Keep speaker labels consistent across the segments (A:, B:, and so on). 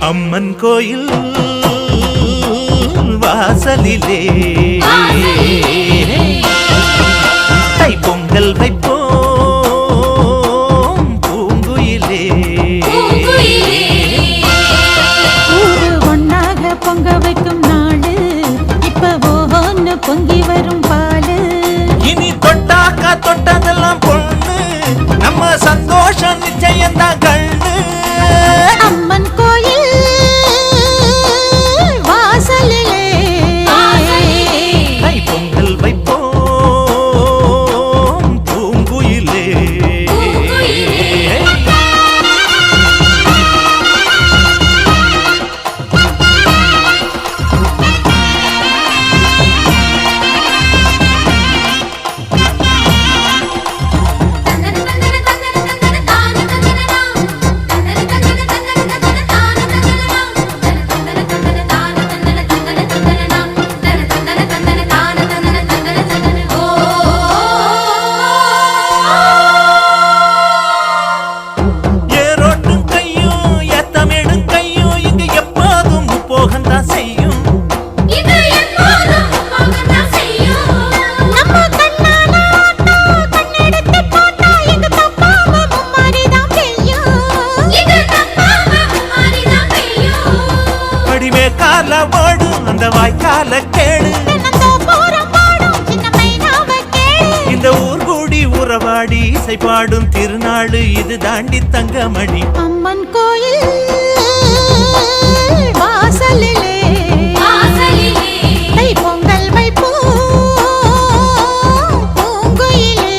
A: அம்மன் கோயில் வாசலிலே தை பொங்கல் வைப்போம் பூங்குயிலே.
B: ஊரு ஒன்னாக பொங்க வைக்கும் நாடு இப்ப ஒன்னு பொங்கி வரும் பாலு.
A: இனி தொட்டாக்கா தொட்டதெல்லாம் பொண்ணு நம்ம சந்தோஷம் நிச்சயம்தான் கண்ணு.
B: அம்மன் கோயில் வாசலிலே
A: தை பொங்கல் வைப்போம் பூங்குயிலே. அந்த வாய்க்கால கேளு இந்த ஊர் கூடி உறவாடி இசை பாடும் திருநாடு இது தாண்டி தங்கமணி.
B: அம்மன் கோயில் வாசலிலே தை பொங்கல் வைப்போம் பூங்குயிலே.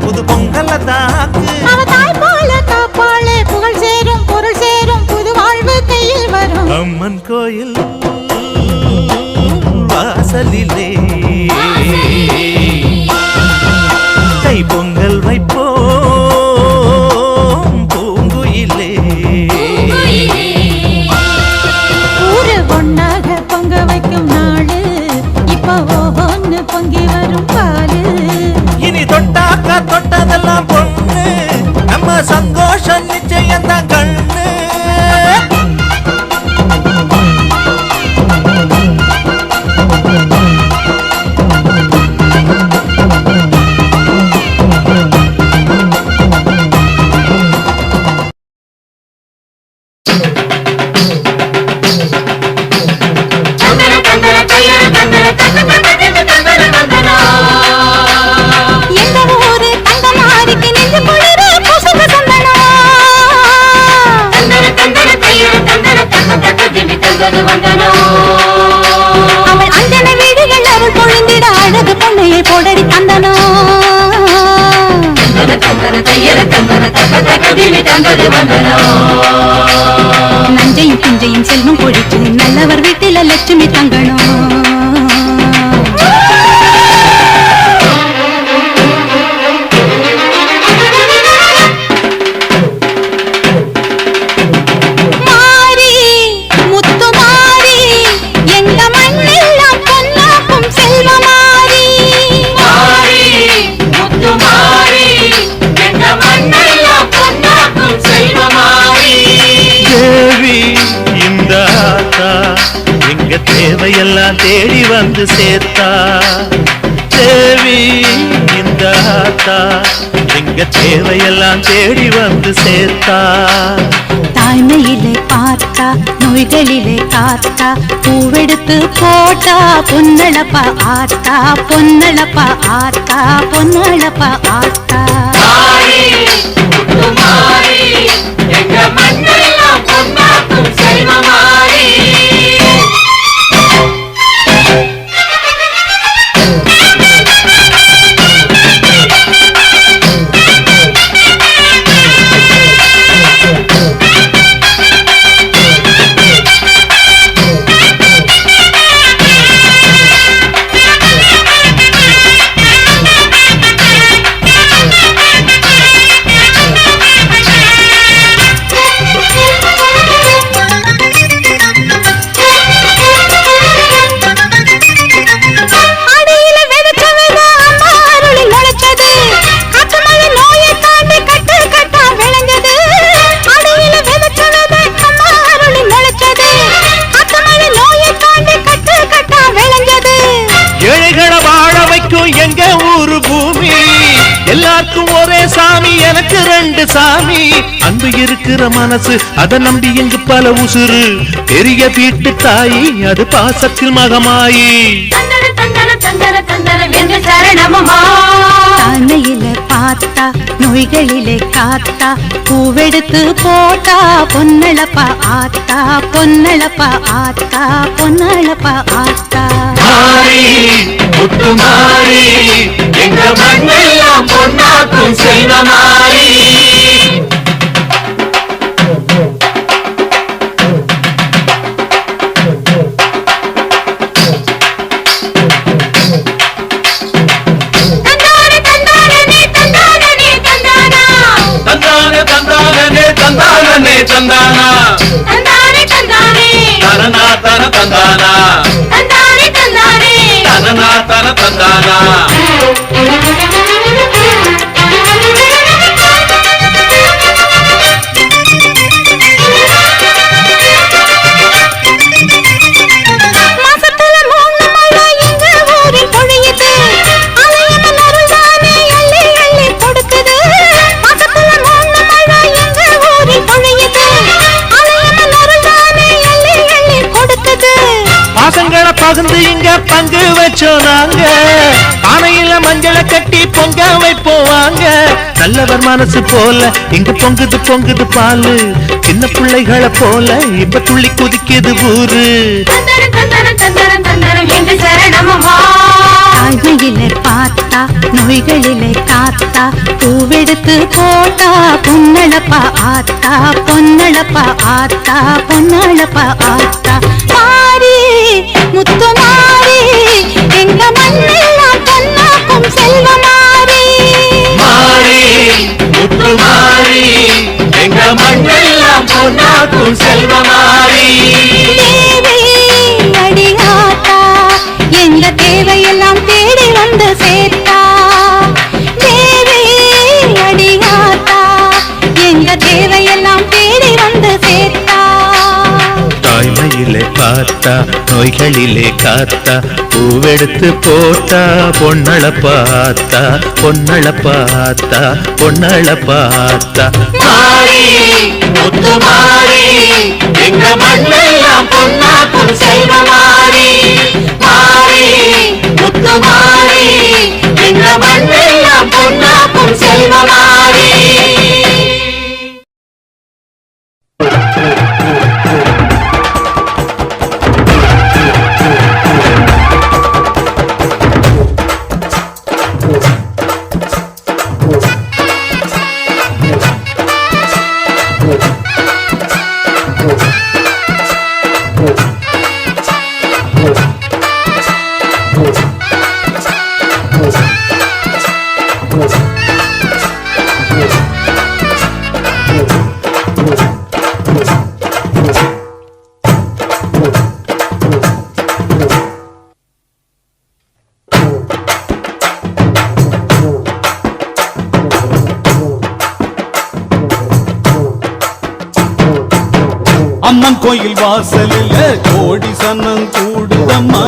A: புது பொங்கல்
B: புகழ் சேரும் பொருள் சேரும் புது வாழ்வு கையில் வரும்.
A: அம்மன் கோயில் வாசலிலே தை பொங்கல் வைப்போம் பூங்குயிலே.
B: ஊரு ஒன்னாக பொங்க வைக்கும் நாடு இப்ப ஒன்னு பொங்கி வரும் பாலு.
A: இனி தொட்டாக்கா தொட்டதெல்லாம் பொண்ணு நம்ம சந்தோஷம் நிச்சயம்தான் கண்ணு.
B: அவள் அஞ்சன வீடுகள் அருள் பொழிந்திட அழகு பொண்ணையை போடடி தந்தனோ. நஞ்சையும் பிஞ்சையும் செல்வம் பொழிச்சு நல்லவர் வீட்டில லட்சுமி தங்கணும்.
A: எங்க தேவையெல்லாம் தேடி வந்து சேர்த்தா தேவி இந்த ஆத்தா எங்க தேவையெல்லாம் தேடி வந்து சேர்த்தா
B: தாய்மையிலே பார்த்தா நோய்களிலே காத்தா பூவெடுத்து போட்டா பொன்னழப்பா ஆத்தா பொன்னழப்பா ஆத்தா பொன்னழப்பா ஆத்தா
A: எங்க ஊரு பூமி எல்லாருக்கும் ஒரே சாமி எனக்கு ரெண்டு சாமி அன்பு இருக்கிற மனசு அதை நம்பி இங்கு பல உசுறு பெரிய வீட்டு தாயி அது பாசத்தில் மகமாயி
B: தானையில பார்த்தா நோய்களிலே காத்தா பூவெடுத்து போட்டா பொன்னழப்பா ஆத்தா பொன்னழப்பா ஆத்தா பொன்னழப்பா ஆத்தா
A: முத்து மாறி எங்க மண்ணெல்லாம் பொன்னாக்கும் செய்த மாறி தந்தானா தனனா தன தந்தானா தனனா தன தந்தானா பகிர்ந்து இங்க பங்கு வச்சோம் நாங்க பானையில மஞ்சளை கட்டி பொங்க வைப்போம் வாங்க நல்லவர் மனசு போல இங்க பொங்குது பொங்குது பாலு சின்ன பிள்ளைகளை போல இப்ப துள்ளி குதிக்குது ஊரு
B: தாய்மையிலே பார்த்தா நோய்களிலே காத்தா பூவெடுத்து போட்டா பொன்னழப்பா ஆத்தா பொன்னழப்பா ஆத்தா பொன்னழப்பா ஆத்தா மாறி முத்து மாறி எங்க மண்ணெல்லாம் பொன்னாக்கும் செல்வ மாறி
A: மாறி முத்து மாறி எங்க மண்ணெல்லாம் பொன்னாக்கும் செல்வ மாறி
B: தேவி அடியாத்தா எங்க தேவையெல்லாம் தேடி வந்து சேர்த்தா தேவி அடியாத்தா எங்க தேவையெல்லாம் தேடி வந்து சேர்த்தா
A: தாய்மையிலே பார்த்தா நோய்களிலே காத்தா பூவெடுத்து போட்டா பொன்னள பார்த்தா பொன்னள பார்த்தா பொன்னள பார்த்தா மாறி முத்து மாறி எங்க மண்ணெல்லாம் பொன்னாக்கும் செல்வ மாறி மாறி முத்து மாறி எங்க மண்ணெல்லாம் பொன்னாக்கும் செல்வ மாறி
C: கோயில் வாசலில் கோடி சன்னம் கூடுதம்மா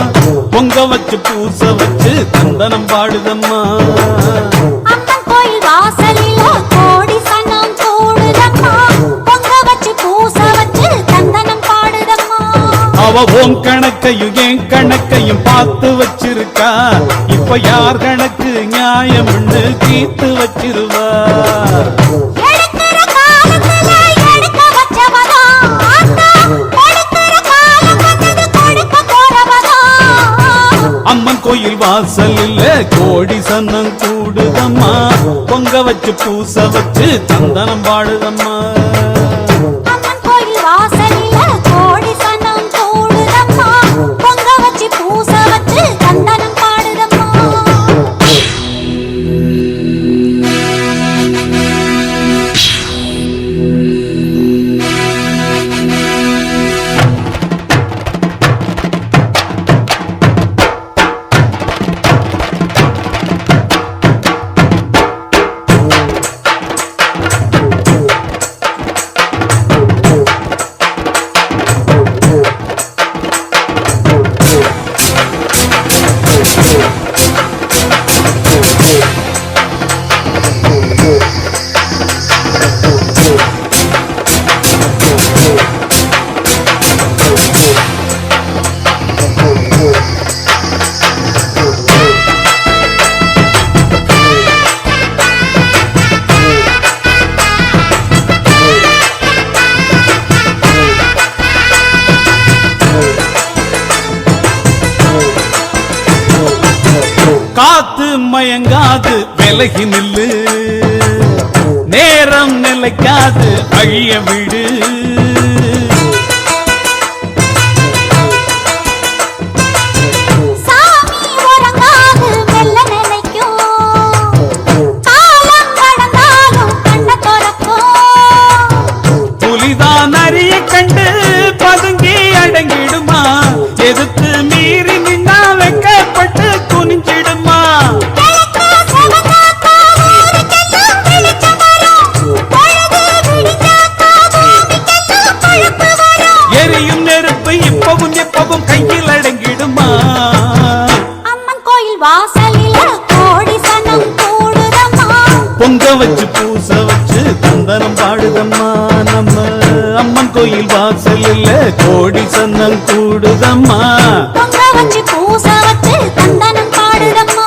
C: பொங்க வச்சு பூச வச்சு தந்தனம் பாடுதம்மா
B: அம்மன் கோயில் வாசலில கோடி சனம் கூடுதம்மா பொங்க வச்சு பூச வச்சு தந்தனம் பாடுதம்மா
C: அவ உன் கணக்கையும் என் கணக்கையும் பார்த்து வச்சிருக்கா இப்ப யார் கணக்கு நியாயம்னு தீர்த்து வச்சிருவா
B: எடுக்கிற காலத்துல எடுக்க வச்சவதா ஆத்தா கொடுக்கிற காலம் வந்தது கொடுக்க போறவதா
C: அம்மன் கோயில் வாசலில் கோடி சன்னம் கூடுதம்மா பொங்க வச்சு பூச வச்சு தந்தனம் பாடுதம்மா
B: அம்மன் கோயில் வாசலில கோடி சனம் கூடுதம்மா பொங்க வச்சு பூச வச்சு தந்தனம் பாடுதம்மா
C: காத்து மயங்காது விலகி நில்லு நேரம் நிலைக்காது அழிய விடு
B: சாமி உறங்காது மெல்ல நினைக்கும் காலம் கடந்தாலும் கண்ண திறக்கும்
C: புலிதான் அரிய கண்டு பதுங்கி அடங்கிடுமா எதுக்கு மீறி நின்னா வெக்கப்பட்டு குனிஞ்சிடுமா
B: கிழக்கு சிவந்தாக்கா ஊருக்கெல்லாம் வெளிச்சம் வரும் பொழுது விடிஞ்சாக்கா பூமிக்கெல்லாம் பழுப்பு வரும்
C: எரியும் நெருப்பு இப்பவும் எப்பவும் கையில் அடங்கிடுமா
B: அம்மன் கோயில் வாசலில கோடி சனம் கூடுதம்மா
C: பொங்க வச்சு பூச வச்சு தந்தனம் பாடுதம்மா நம்ம அம்மன் கோயில் வாசலில் கோடி சன்னம் கூடுதம்மா
B: பொங்க வச்சு பூச வச்சு தந்தனம் பாடுதம்மா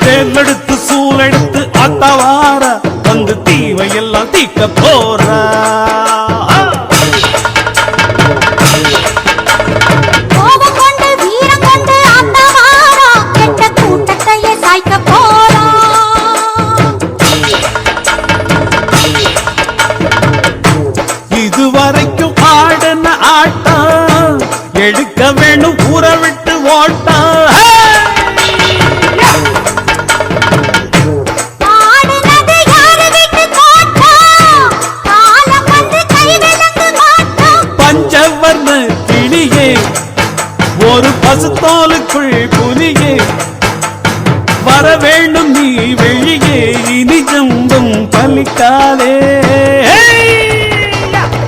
C: தேர்ந்தெடுத்து சூழெடுத்து அத்தவார வந்து தீவையெல்லாம் தீக்க போறா
B: கோபம் கொண்டு வீரம் கொண்டு அந்த வாரா கெட்ட கூட்டத்தையே சாய்க்க போறா
C: இதுவரைக்கும் ஆடின ஆட்டம் எடுக்க வேணும் ஊற விட்டு ஓட்டம்
B: ஆடுனது யாரு வீட்டு தோட்டம் காலம் வந்து கைவிலங்கு மாட்டோம்
C: பஞ்சவர்ண கிளியே ஒரு பசுத்தோலுக்குள் புலியே வர வேண்டும் நீ வெளியே இனி ஜம்பம் பலிக்காதே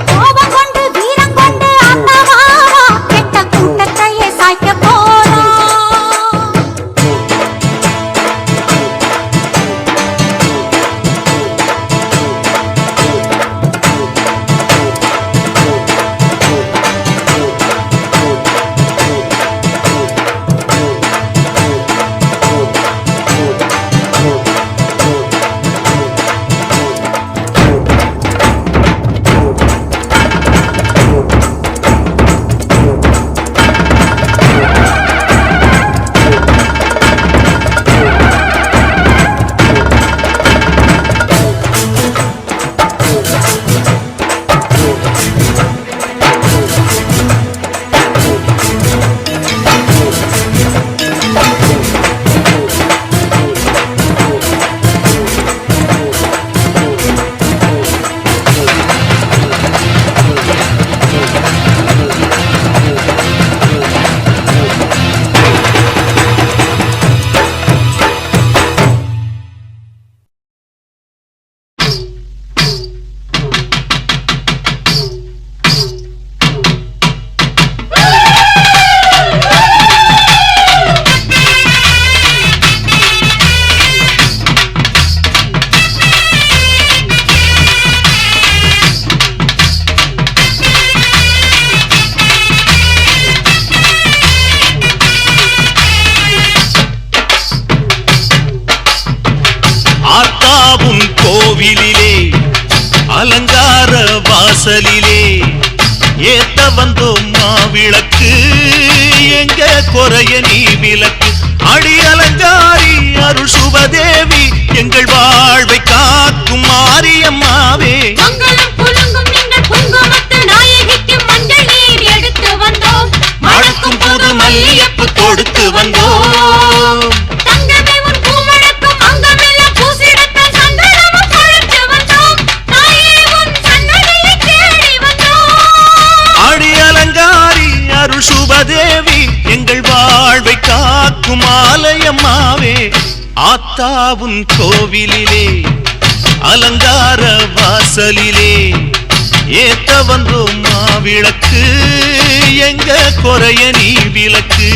B: கோபம் கொண்டு வீரம் கொண்டு அந்த வாரா கெட்ட கூட்டத்தையே சாய்க்க போறா
A: வாசலிலே ஏத்த வந்தோம் மாவிளக்கு எங்க குறைய நீ விளக்கு அடி அலங்காரி அருள் சுபதேவி எங்கள் வாழ்வை காக்கும் மாரியம்மாவே
B: மங்களம் குலுங்கும் எங்கள் குங்குமத்து நாயகிக்கு மஞ்சள் நீர் எடுத்து வந்தோம்
A: மணக்கும் புது மல்லியப்பு கொடுத்து வந்தோம்
B: தங்கமே உன் பூமணக்கும் அங்கமெல்லாம் பூசிடத்தான் சந்தனமும் பழச்சு வந்தோம் தாயே உன் சன்னதியை தேடி வந்தோம்
A: அடி அலங்காரி அருள் சுபதேவி எங்கள் வாழ்வை காக்கும் ஆலயம்மாவே ஆத்தாவுன் கோவிலிலே அலங்கார வாசலிலே ஏத்த வந்தோம் மாவிளக்கு எங்க குறைய நீ விளக்கு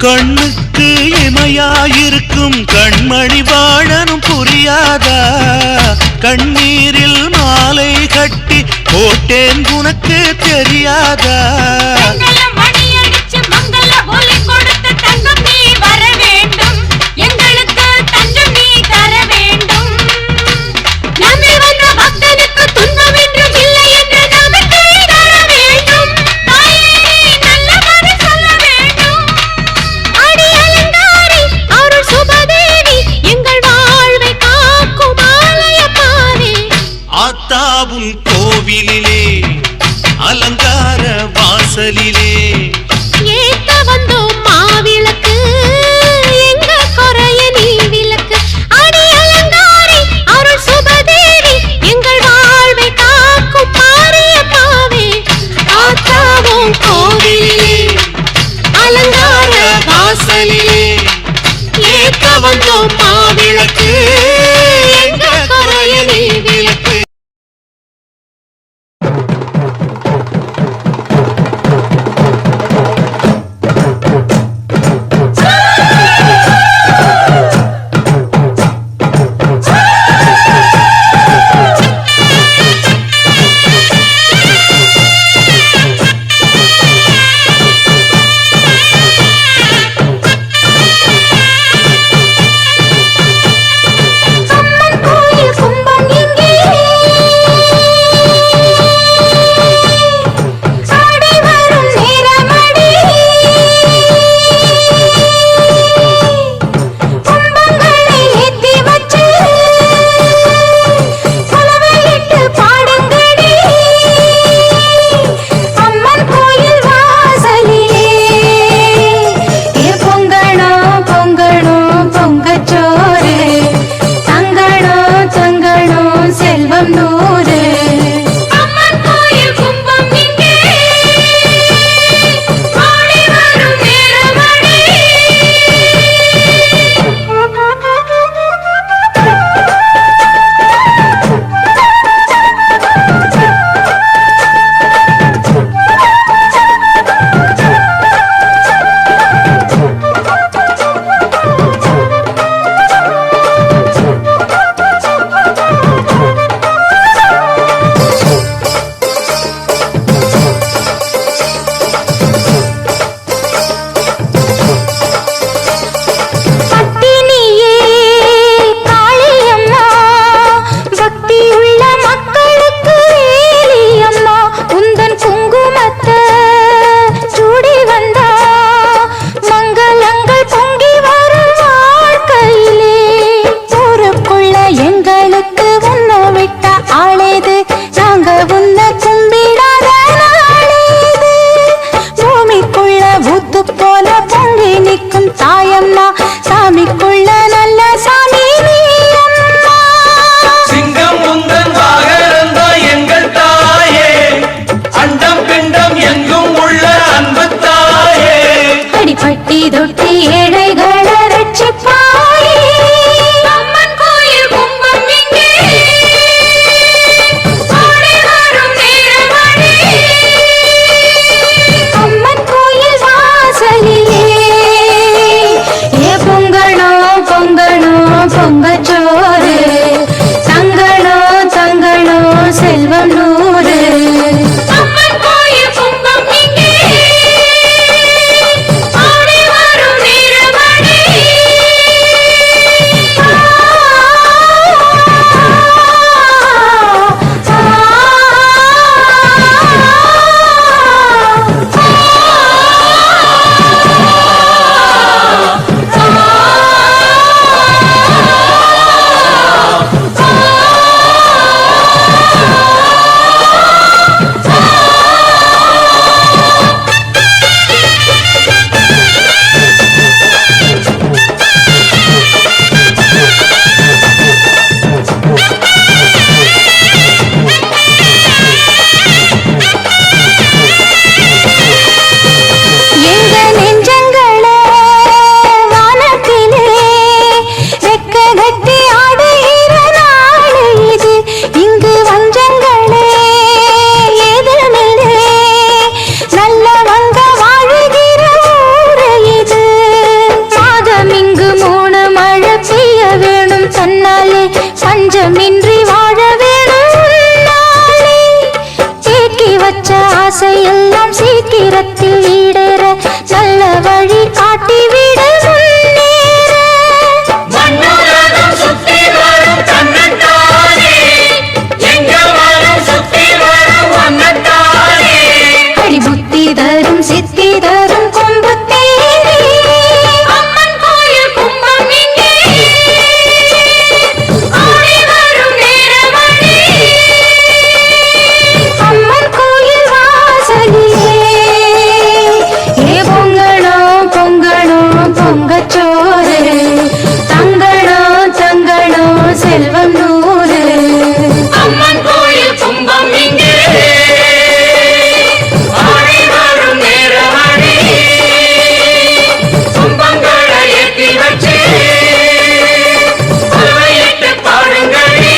A: கண்ணுக்கு இமையாயிருக்கும் கண்மணி வாழனும் புரியாதா கண்ணீரில் மாலை கட்டி போட்டேன் உனக்கு தெரியாதா ஆத்தாவுன் கோவிலிலே அலங்கார வாசலிலே
B: ஏத்த வந்தோம் மாவிளக்கு எங்க குறைய நீ விளக்கு அடி அலங்காரி அருள் சுபதேவி எங்கள் வாழ்வை காக்கும் மாரியம்மாவே ஆத்தாவுன் கோவிலிலே அலங்கார வாசலிலே ஏத்த வந்தோம் மாவிளக்கு எங்க குறைய நீ விளக்கு வாழ வேணும் நாளே. தேக்கி வச்ச ஆசையெல்லாம் சீக்கிரத்தில் ஈடேற நல்ல வழி காட்டிவிட முன்னேற.
D: மண்ணுலகம் சுத்தி வரும் தன்னைத்தானே, எங்க வரும் சுத்தி வரும் ஒன்னத்தானே.
B: அடி புத்தி தரும் சித்தி தரும் கொம்பு தேனே.
D: அம்மன் கோயில் கும்பம் இங்கே, ஆடி வரும் நேரமணி.
B: அம்மன் கோயில் வாசலிலே ஏ பொங்கணும் பொங்கணும் பொங்கச்சோறு, தங்கணும் தங்கணும் செல்வம் நூறு.
D: அம்மன் கோயில் கும்பம் இங்கே, ஆடி வரும் நேரமணி. கும்பங்களை ஏற்றி வச்சு குலவையிட்டு பாடுங்களே.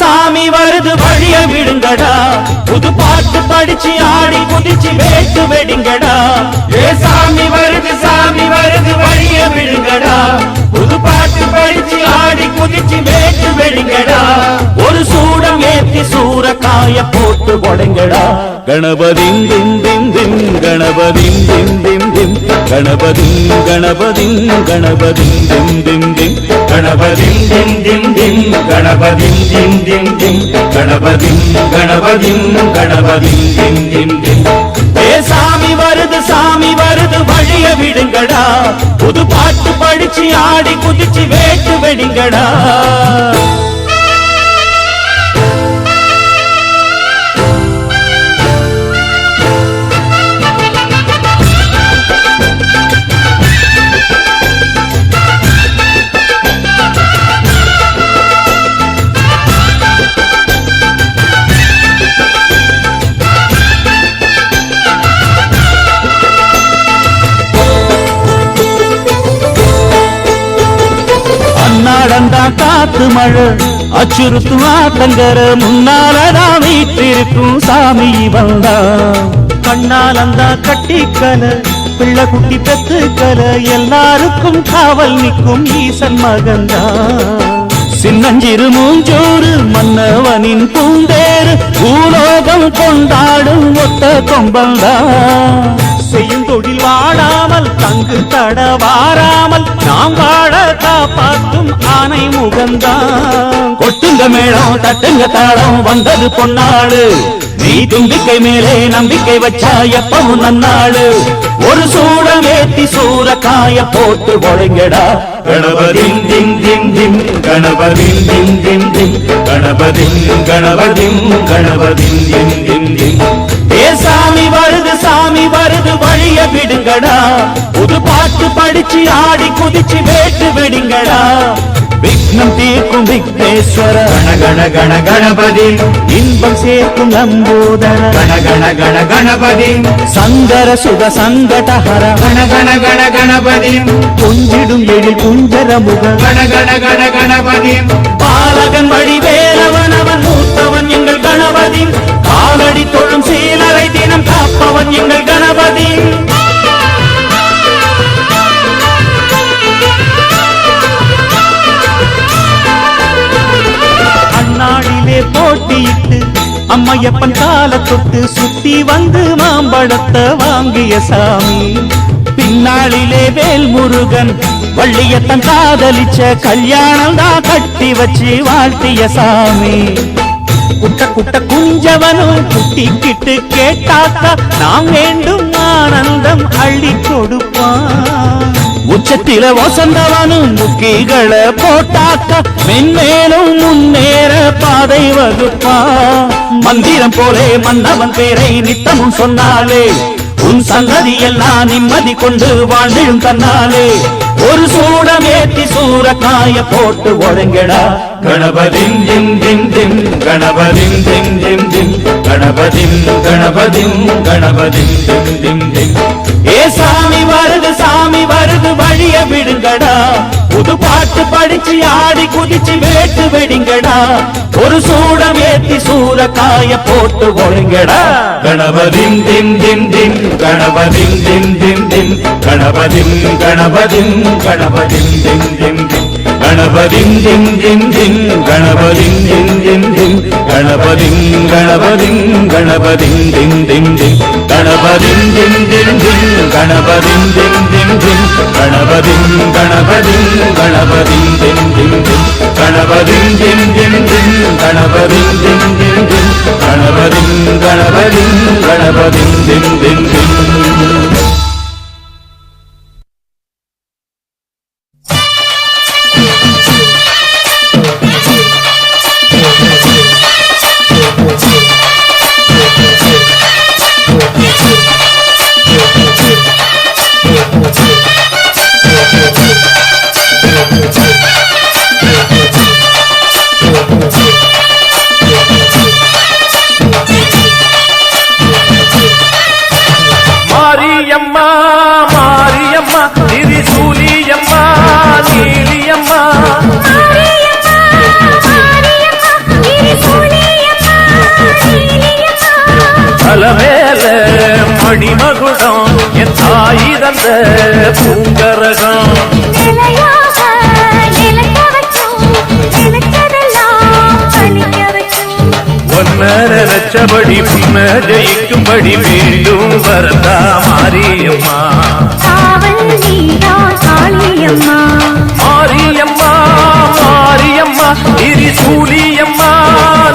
A: சாமி வருது வழிய விடுங்கடா, புது பாட்டு படிச்சு ஆடி குதிச்சு வேட்டு வெடிங்கடா. ஏ சாமி வருது வழிய விடுங்கடா, புது பாட்டு படிச்சு ஆடி குதிச்சு வேட்டு வெடிங்கடா. ஒரு சூடம் ஏத்தி சூரக்காய போட்டு உடைங்கடா. கணபதிம் திம் திம் திம் கணபதிம் திம் திம் திம் கணபதிம் கணபதிம் கணபதிம் திம் திம் திம் கணபதிம் திம் திம் திம் கணபதிம் திம் திம் திம் கணபதிம் கணபதிம் கணபதிம் திம் திம் திம். ஏ சாமி வருது வழிய விடுங்கடா, புது பாட்டு படிச்சு ஆடி குதிச்சு வேட்டு வெடிங்கடா. நடந்தா காத்து மழை அச்சுறுத்தும் ஆத்தங்கர முன்னாலதான் வீட்டிருக்கும் சாமி வந்தா. கண்ணாலந்தா கட்டிக்கல பிள்ளை குட்டி பெத்துக்கல எல்லாருக்கும் காவல் நிற்கும் ஈசன் மகந்தா. சின்னஞ்சிறு மூஞ்சோறு மன்னவனின் பூந்தேறு பூலோகம் கொண்டாடும் ஒத்த கொம்பந்தா. செய்யும் தொழில் வாடாமல் தங்கு தட வாராமல் நாம் வாழ காப்பாற்றும் ஆனை முகந்தான். கொட்டுங்க மேளம் தட்டுங்க தாளம் வந்தது பொன்னாடு, நீ தும்பிக்கை மேலே நம்பிக்கை வச்சா எப்பவும் நன்னாடு. ஒரு சூடம் ஏத்தி சூரக்காய போட்டு ஒழுங்கடா. கணபதிம் திம் திம் திம் கணபதிம் திம் திம் திம் கணபதிம் கணபதிம் கணபதிம் திம் திம் திம். ஏ சாமி வருது வழிய விடுங்கடா, புது பாட்டு படிச்சு ஆடி குதிச்சு வேட்டு வெடிங்கடா. விக்னம் தீர்க்கும் விக்னேஸ்வர கண கண கண கணபதி, இன்பம் சேர்க்கும் லம்போதர கண கண கண கணபதி, சங்கர சுக சங்கடஹர கண கண கண கணபதி, கொஞ்சிடும் எழில் குஞ்சர முக கண கண கண கணபதி, பாலகன் வழிவேலவன் அவன் மூத்தவன் எங்கள் கணபதி, காலடி தொழும் சீலரை தினம் காப்பவன் எங்கள் கணபதி. அந்நாளிலே போட்டியிட்டு அம்மையப்பன் கால தொட்டு சுத்தி வந்து மாம்பழத்தை வாங்கிய சாமி. பின்னாளிலே வேல் முருகன் வள்ளியத்தன் காதலிச்ச கல்யாணம் தான் கட்டி வச்சு வாழ்த்திய சாமி. குட்ட குட்ட குஞ்சவனும் குட்டிக்கிட்டு கேட்டாக்கா நாம் வேண்டும் ஆனந்தம் அள்ளி கொடுப்பான்.
C: உச்சத்தில வசந்தவனும் முக்கிகளை போட்டாக்க மென்மேலும் முன்னேற பாதை வகுப்பா மந்திரம் போலே மன்னவன் பேரை நித்தமும் சொன்னாலே உன் சந்ததி எல்லாம் நிம்மதி கொண்டு வாழ்ந்தும் தன்னாலே ஒரு சூடமேத்தி சூரக்காய போட்டு ஒழுங்கடா கணபதிம் திம் திம் திம் கணபதிம் திம் திம் திம் கணபதிம் கணபதிம் கணபதிம் திம் திம் திம் ஏ சாமி வருது வழிய விடுங்கடா புது பாட்டு படிச்சு ஆடி குதிச்சு வேட்டு வெடிங்கடா ஒரு சூடம் ஏத்தி சூரக்காய போட்டு ஒழுங்கடா கணபதிம் திம் திம் திம் கணபதிம் திம் திம் திம் கணபதிம் கணபதிம் கணபதிம் திம் திம் திம் கணபதிம் திம் திம் திம் கணபதிம் திம் திம் திம் கணபதிம் கணபதிம் கணபதிம் திம் திம் திம் கணபதிம் திம் திம் திம் கணபதிம் திம் திம் திம் கணபதிம் கணபதிம் கணபதிம் திம் திம் திம் கணபதிம் திம் திம் திம் கணபதிம் திம் திம் திம் கணபதிம் கணபதிம் கணபதிம் திம் திம் திம்
A: மணிமகுடம் என் தாய் தந்த பூங்கரகம் ஒன்ன நினைச்சபடி புன்ன ஜெயிக்கும்படி மீண்டும் வரதா மாரியம்மா மாரியம்மா மாரியம்மா திரிசூலியம்மா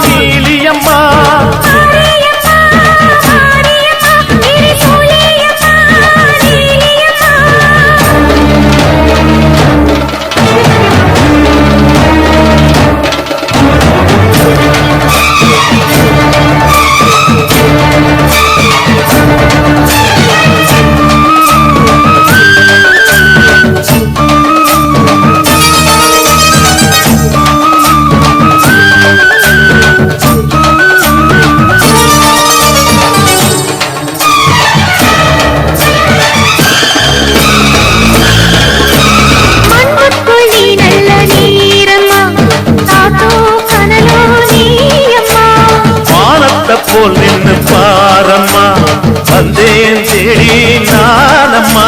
A: நீலியம்மா போல் நின்று பாரம்மா வந்தேன் தேடி நானம்மா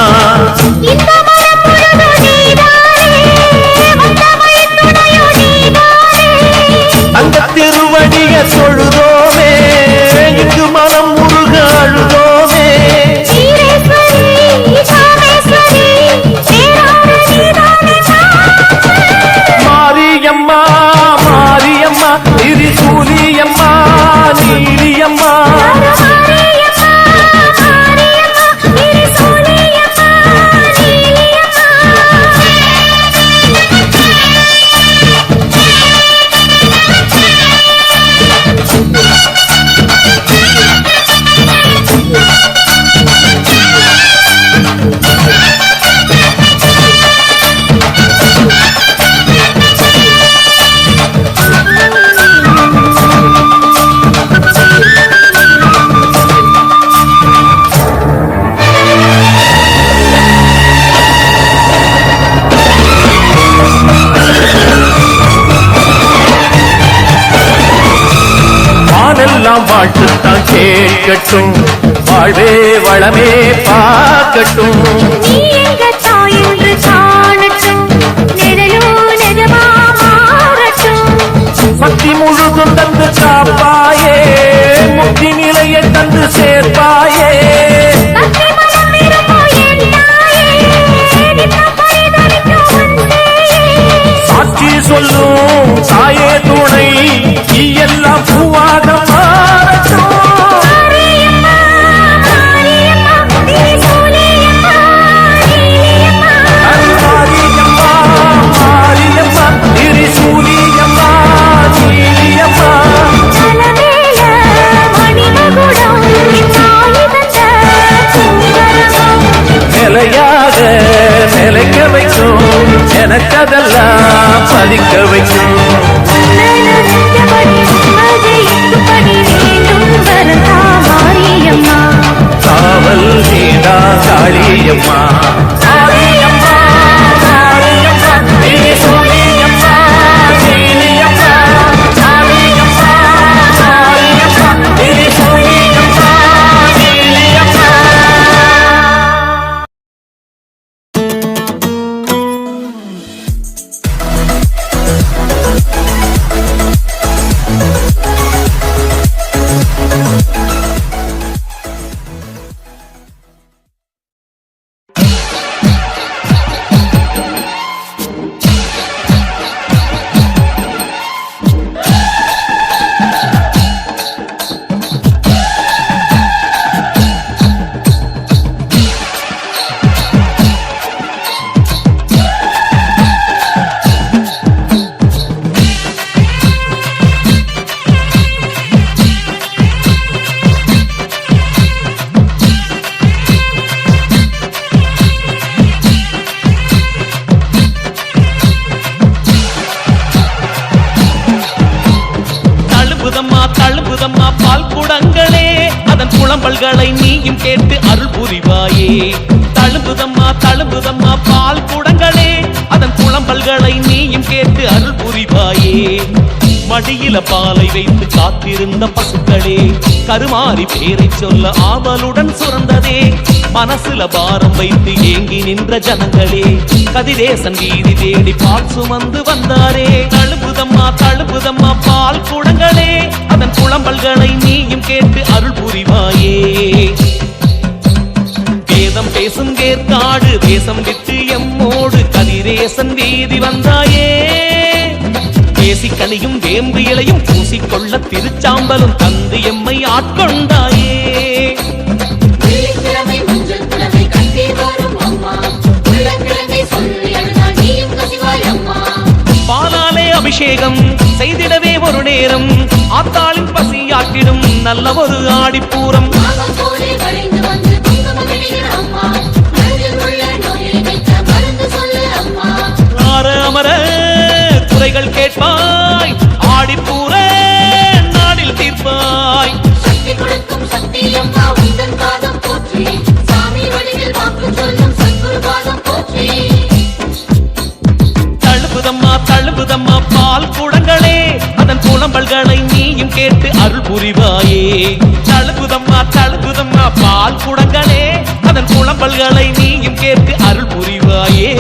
A: அந்த திருவடிய தொழுதோமே இங்கு மனம் முருக அழுதோமே மாரியம்மா மாரியம்மா திரிசூலியம்மா நீலியம்மா வாழ்த்துத்தான் கேட்கட்டும் வாழ்வே வளமே பார்க்கட்டும் சக்தி முழுதும் தந்து காப்பாயே முக்தி நிலையை தந்து சேர்ப்பாயே சாட்சி சொல்லும் தாயே துணை எல்லாம் பூவாக மாறட்டும் தழும்புதம்மா பால் குடங்களே அதன் புலம்பல்களை நீயும் கேட்டு அருள் புரிவாயே. தழும்புதம்மா பால் குடங்களே அதன் புலம்பல்களை நீயும் கேட்டு அருள் புரிவாயே. மடியில பாலை வைத்து காத்திருந்த பசுக்களே கருமாறி பேரை சொல்ல ஆவலுடன் சுரந்ததே. மனசுல பாரம் வைத்து ஏங்கி நின்ற ஜனங்களே கதிரேசன் வீதி தேடி பால் சுமந்து வந்தாரே. தழும்புதம்மா பால் குடங்களே அதன் புலம்பல்களை நீயும் கேட்டு அருள் புரிவாயே. வேதம் பேசும் கேற்காடு தேசம் விட்டு எம்மோடு கதிரேசன் வீதி வந்தாயே. பேசிக்கனியும் வேம்பு இலையும் பூசிக்கொள்ள திருச்சாம்பலும் தந்து எம்மை ஆட்கொண்டாயே.
B: வெள்ளிக்கிழமை மஞ்சள் கிழமை கட்டி வரும் அம்மா உள்ளக்கிழமை சொல்லி அழுதால் நீயும் கசிவாய் அம்மா.
A: பாலாலே அபிஷேகம் செய்திடவே ஒரு நேரம் ஆத்தாளின் பசியாக்கிடும் நல்ல ஒரு ஆடிப்பூரம்.
B: பாவம் போலே வழிந்து வந்து குங்குமம் இடுகிற அம்மா மனதில் உள்ள நோயை நீக்க மருந்து சொல்லு அம்மா.
A: ஆற அமர குறைகள் கேட்பாய் ஆடிப்பூர நாடில் தீர்ப்பாய்.
B: சக்தி கொடுக்கும் சக்தி அம்மா உந்தன் பாதம் போற்றி சாமி வழியில் வாக்கு சொல்லும் சத்குரு பாதம் போற்றி.
A: தழும்புதம்மா பால் குடங்களே அதன் புலம்பல்களை நீயும் கேட்டு அருள் புரிவாயே. தழும்புதம்மா பால் குடங்களே அதன் புலம்பல்களை நீயும் கேட்டு அருள் புரிவாயே.